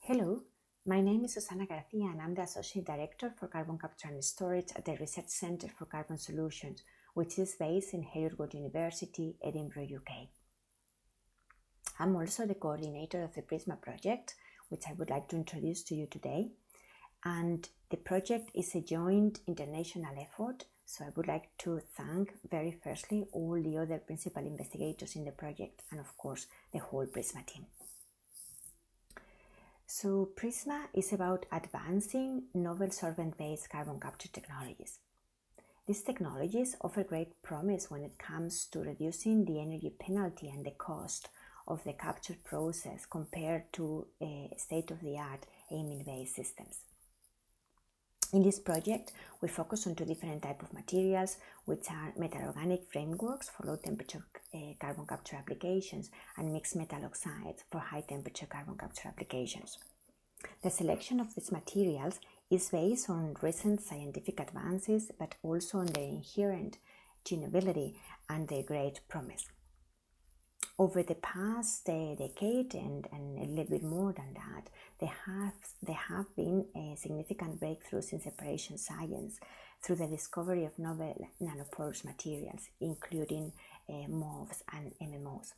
Hello, my name is Susana Garcia and I'm the Associate Director for Carbon Capture and Storage at the Research Centre for Carbon Solutions, which is based in Heriot-Watt University, Edinburgh, UK. I'm also the coordinator of the PrISMa project, which I would like to introduce to you today. And the project is a joint international effort, so I would like to thank very firstly all the other principal investigators in the project and of course the whole PrISMa team. So PrISMa is about advancing novel sorbent-based carbon capture technologies. These technologies offer great promise when it comes to reducing the energy penalty and the cost of the capture process compared to state-of-the-art amine-based systems. In this project, we focus on two different types of materials, which are metal organic frameworks for low-temperature carbon capture applications and mixed metal oxides for high-temperature carbon capture applications. The selection of these materials is based on recent scientific advances, but also on their inherent tunability and their great promise. Over the past decade and a little bit more than that, there have been significant breakthroughs in separation science through the discovery of novel nanoporous materials, including MOFs and MMOs.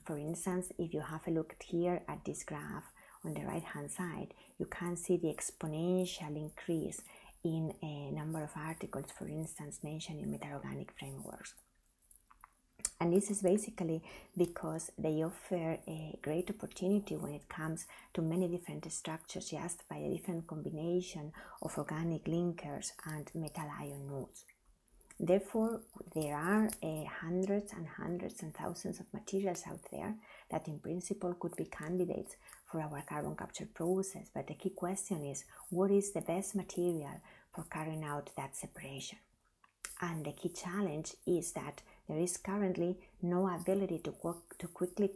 For instance, if you have a look here at this graph on the right hand side, you can see the exponential increase in a number of articles, for instance, mentioning metal organic frameworks. And this is basically because they offer a great opportunity when it comes to many different structures just by a different combination of organic linkers and metal ion nodes. Therefore, there are hundreds and thousands of materials out there that in principle could be candidates for our carbon capture process. But the key question is, what is the best material for carrying out that separation? And the key challenge is that there is currently no ability to quickly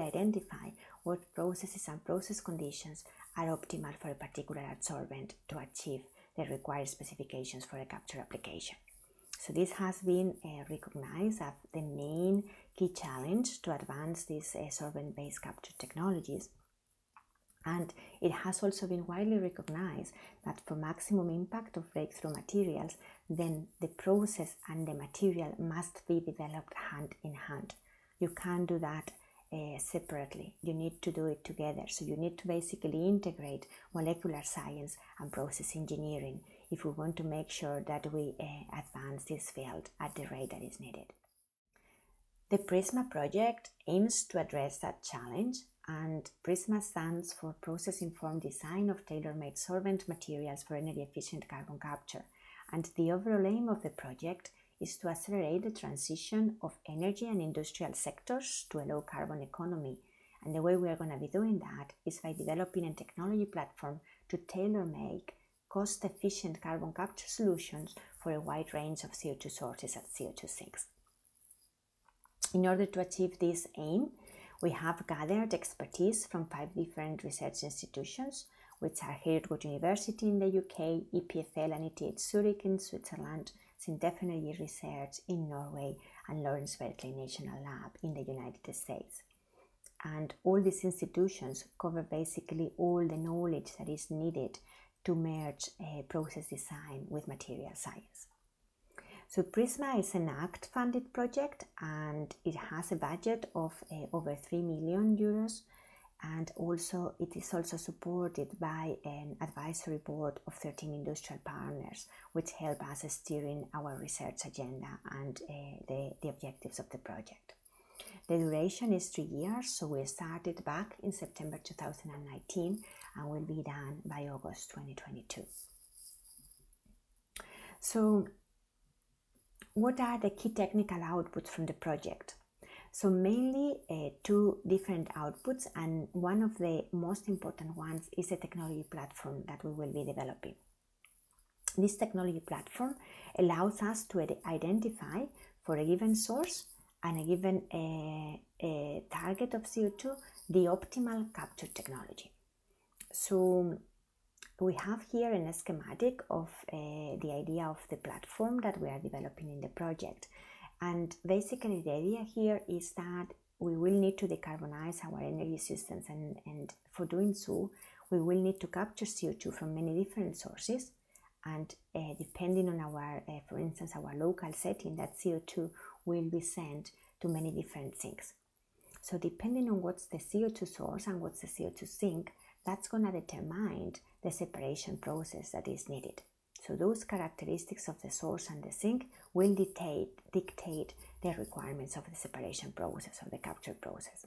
identify what processes and process conditions are optimal for a particular adsorbent to achieve the required specifications for a capture application. So this has been recognized as the main key challenge to advance these sorbent-based capture technologies. And it has also been widely recognized that for maximum impact of breakthrough materials, then the process and the material must be developed hand in hand. You can't do that separately. You need to do it together. So you need to basically integrate molecular science and process engineering if we want to make sure that we advance this field at the rate that is needed. The PrISMa project aims to address that challenge, and PrISMa stands for Process-Informed Design of Tailor-Made Sorbent Materials for Energy-Efficient Carbon Capture. And the overall aim of the project is to accelerate the transition of energy and industrial sectors to a low-carbon economy. And the way we are going to be doing that is by developing a technology platform to tailor-make cost-efficient carbon capture solutions for a wide range of CO2 sources at CO2 sinks. In order to achieve this aim, we have gathered expertise from 5 different research institutions, which are Heriot-Watt University in the UK, EPFL and ETH Zurich in Switzerland, Sintef Energy Research in Norway, and Lawrence Berkeley National Lab in the United States. And all these institutions cover basically all the knowledge that is needed to merge process design with material science. So PrISMa is an ACT-funded project and it has a budget of over 3 million euros, and also it is also supported by an advisory board of 13 industrial partners, which help us steering our research agenda and the objectives of the project. The duration is 3 years, so we started back in September 2019 and will be done by August 2022. So, what are the key technical outputs from the project? So mainly 2 different outputs, and one of the most important ones is a technology platform that we will be developing. This technology platform allows us to identify for a given source and a given target of CO2 the optimal capture technology. So we have here a schematic of the idea of the platform that we are developing in the project. And basically the idea here is that we will need to decarbonize our energy systems, and for doing so, we will need to capture CO2 from many different sources, and depending on our, for instance, our local setting, that CO2 will be sent to many different sinks. So depending on what's the CO2 source and what's the CO2 sink, that's going to determine the separation process that is needed. So those characteristics of the source and the sink will dictate the requirements of the separation process, of the capture process.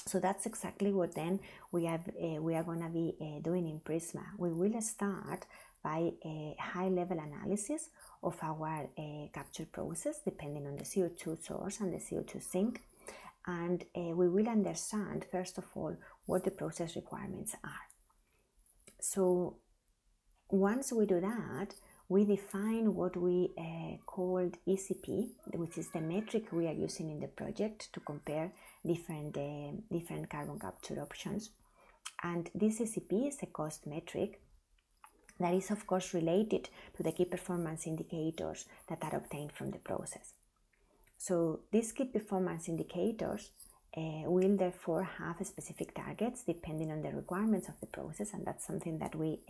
So that's exactly what then we are going to be doing in PrISMa. We will start by a high-level analysis of our capture process, depending on the CO2 source and the CO2 sink. And we will understand, first of all, what the process requirements are. So once we do that, we define what we called ECP, which is the metric we are using in the project to compare different carbon capture options. And this ECP is a cost metric that is, of course, related to the key performance indicators that are obtained from the process. So these key performance indicators will therefore have specific targets depending on the requirements of the process, and that's something that we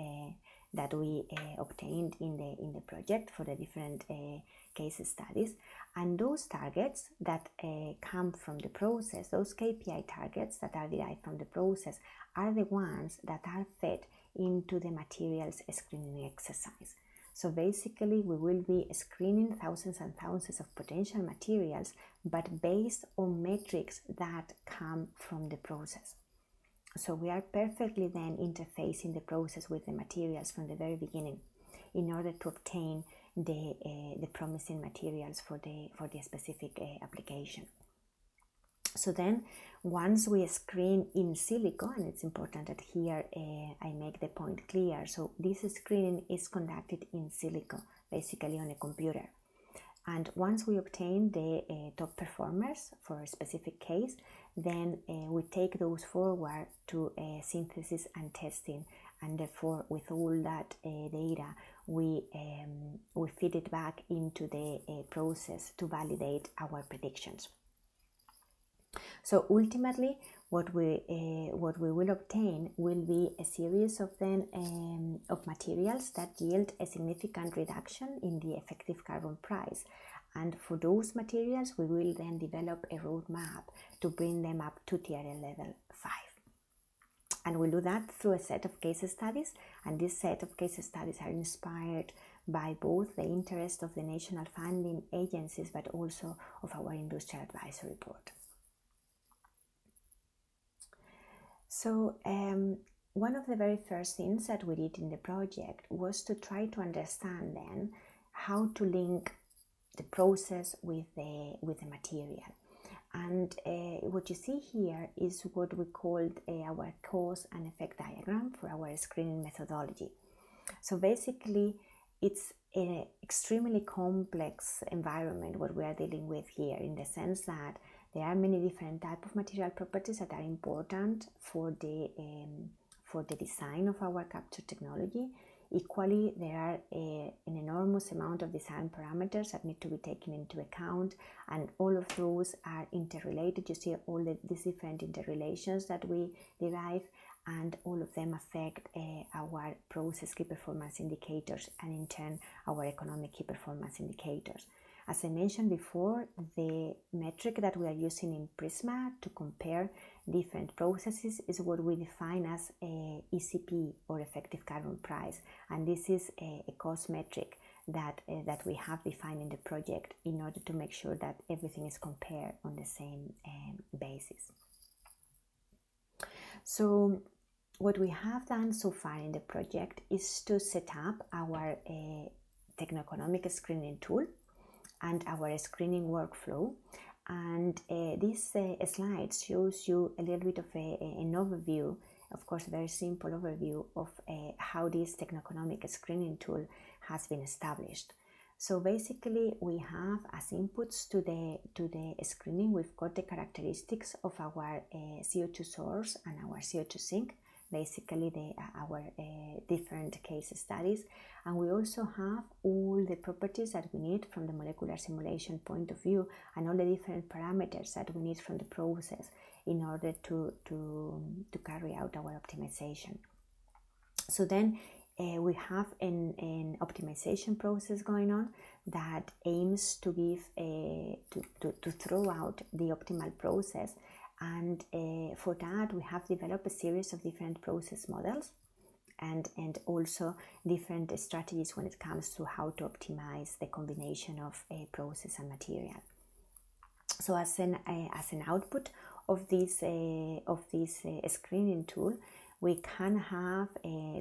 obtained in the project for the different case studies. And those targets that come from the process, those KPI targets that are derived from the process, are the ones that are fed into the materials screening exercise. So basically, we will be screening thousands and thousands of potential materials, but based on metrics that come from the process. So we are perfectly then interfacing the process with the materials from the very beginning in order to obtain the promising materials for the specific application. So then, once we screen in silico, and it's important that here I make the point clear, so this screening is conducted in silico, basically on a computer. And once we obtain the top performers for a specific case, then we take those forward to synthesis and testing, and therefore with all that data, we feed it back into the process to validate our predictions. So ultimately, what we will obtain will be a series of materials that yield a significant reduction in the effective carbon price. And for those materials, we will then develop a roadmap to bring them up to TRL level 5. And we'll do that through a set of case studies. And this set of case studies are inspired by both the interest of the national funding agencies, but also of our industrial advisory board. So one of the very first things that we did in the project was to try to understand then how to link the process with the material. And what you see here is what we called our cause and effect diagram for our screening methodology. So basically, it's an extremely complex environment what we are dealing with here, in the sense that there are many different types of material properties that are important for the design of our capture technology. Equally, there are an enormous amount of design parameters that need to be taken into account, and all of those are interrelated. You see all these different interrelations that we derive, and all of them affect our process key performance indicators, and in turn our economic key performance indicators. As I mentioned before, the metric that we are using in PrISMa to compare different processes is what we define as a ECP, or effective carbon price, and this is a cost metric that we have defined in the project in order to make sure that everything is compared on the same basis. So what we have done so far in the project is to set up our techno-economic screening tool and our screening workflow. And this slide shows you a little bit of an overview, of course a very simple overview of how this techno-economic screening tool has been established. So basically, we have as inputs to the screening, we've got the characteristics of our CO2 source and our CO2 sink. basically our different case studies, and we also have all the properties that we need from the molecular simulation point of view, and all the different parameters that we need from the process in order to carry out our optimization. So then we have an optimization process going on that aims to give to throw out the optimal process, and for that we have developed a series of different process models and also different strategies when it comes to how to optimize the combination of a process and material. So as an output of this screening tool, we can have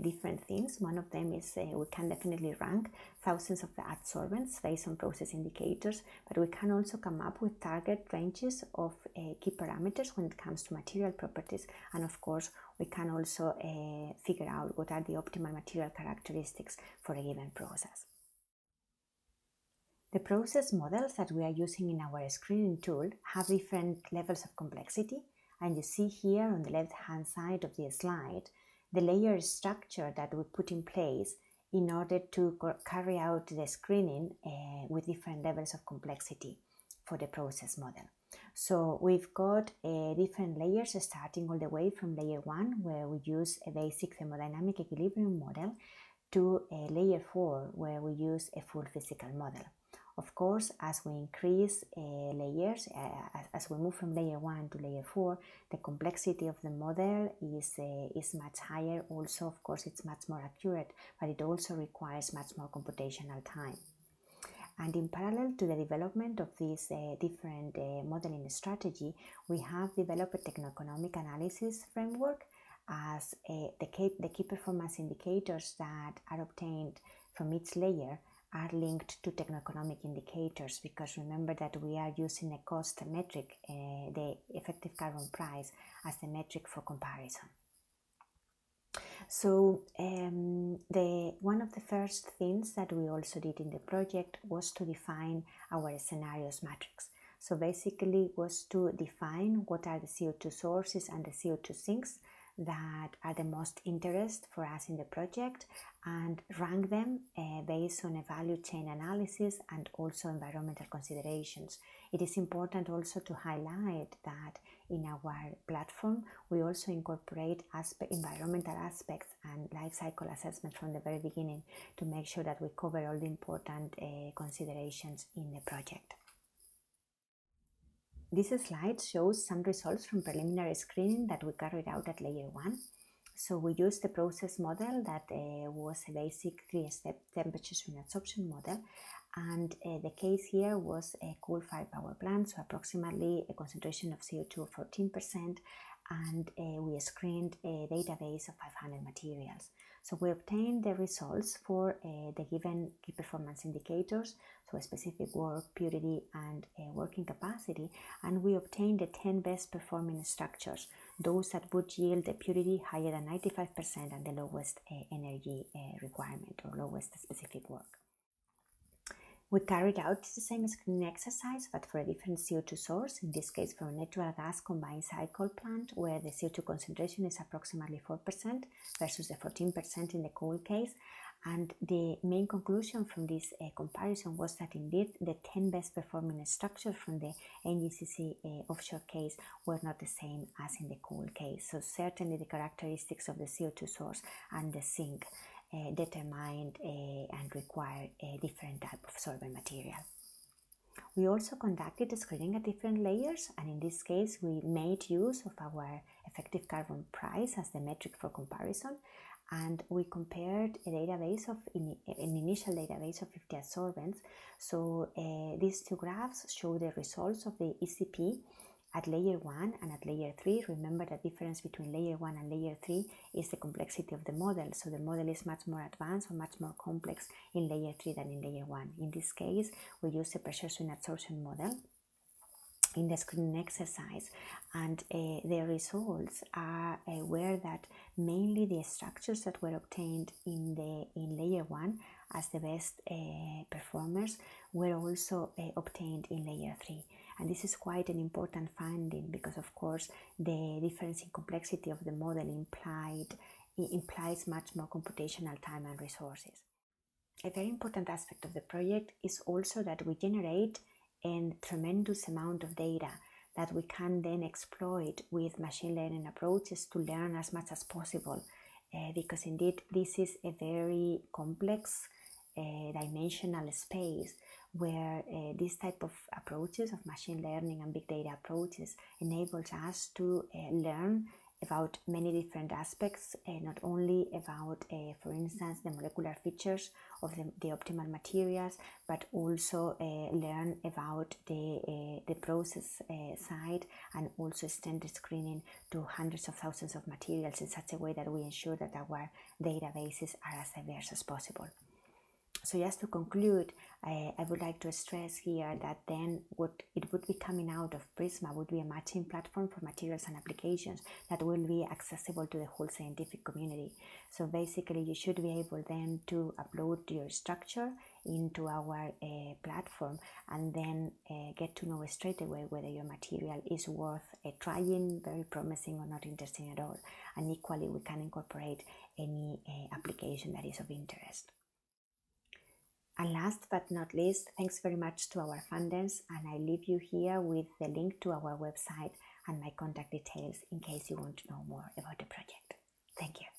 different things. One of them is we can definitely rank thousands of adsorbents based on process indicators, but we can also come up with target ranges of key parameters when it comes to material properties, and of course we can also figure out what are the optimal material characteristics for a given process. The process models that we are using in our screening tool have different levels of complexity, and you see here on the left-hand side of the slide the layer structure that we put in place in order to carry out the screening with different levels of complexity for the process model. So we've got different layers starting all the way from layer 1, where we use a basic thermodynamic equilibrium model, to layer 4, where we use a full physical model. Of course, as we increase layers, as we move from layer 1 to layer 4, the complexity of the model is much higher. Also, of course, it's much more accurate, but it also requires much more computational time. And in parallel to the development of this different modeling strategy, we have developed a techno-economic analysis framework, as the key performance indicators that are obtained from each layer are linked to techno-economic indicators, because remember that we are using a cost metric, the effective carbon price, as the metric for comparison. So one of the first things that we also did in the project was to define our scenarios matrix. So basically was to define what are the CO2 sources and the CO2 sinks that are the most interest for us in the project, and rank them based on a value chain analysis and also environmental considerations. It is important also to highlight that in our platform we also incorporate environmental aspects and life cycle assessment from the very beginning, to make sure that we cover all the important considerations in the project. This slide shows some results from preliminary screening that we carried out at layer 1. So we used the process model that was a basic 3-step temperature swing adsorption model, and the case here was a coal-fired power plant, so approximately a concentration of CO2 of 14%, and we screened a database of 500 materials. So we obtained the results for the given key performance indicators, so a specific work, purity, and working capacity, and we obtained the 10 best performing structures, those that would yield a purity higher than 95% and the lowest energy requirement, or lowest specific work. We carried out the same screening exercise, but for a different CO2 source, in this case from a natural gas combined cycle plant, where the CO2 concentration is approximately 4% versus the 14% in the coal case. And the main conclusion from this comparison was that indeed the 10 best performing structures from the NGCC offshore case were not the same as in the coal case. So certainly the characteristics of the CO2 source and the sink determined and required a different type of sorbent material. We also conducted screening at different layers, and in this case we made use of our effective carbon price as the metric for comparison, and we compared a database of an initial database of 50 adsorbents. So these two graphs show the results of the ECP at layer 1 and at layer 3. Remember, the difference between layer 1 and layer 3 is the complexity of the model. So the model is much more advanced or much more complex in layer 3 than in layer 1. In this case, we use the pressure swing adsorption model in the screening exercise, and the results were that mainly the structures that were obtained in layer 1 as the best performers were also obtained in layer 3. And this is quite an important finding because, of course, the difference in complexity of the model implies much more computational time and resources. A very important aspect of the project is also that we generate a tremendous amount of data that we can then exploit with machine learning approaches to learn as much as possible, because indeed this is a very complex dimensional space where this type of approaches of machine learning and big data approaches enables us to learn about many different aspects, not only about, for instance, the molecular features of the optimal materials, but also learn about the process side, and also extend the screening to hundreds of thousands of materials in such a way that we ensure that our databases are as diverse as possible. So just to conclude, I would like to stress here that then what it would be coming out of PrISMa would be a matching platform for materials and applications that will be accessible to the whole scientific community. So basically you should be able then to upload your structure into our platform and then get to know straight away whether your material is worth trying, very promising, or not interesting at all. And equally we can incorporate any application that is of interest. And last but not least, thanks very much to our funders, and I leave you here with the link to our website and my contact details in case you want to know more about the project. Thank you.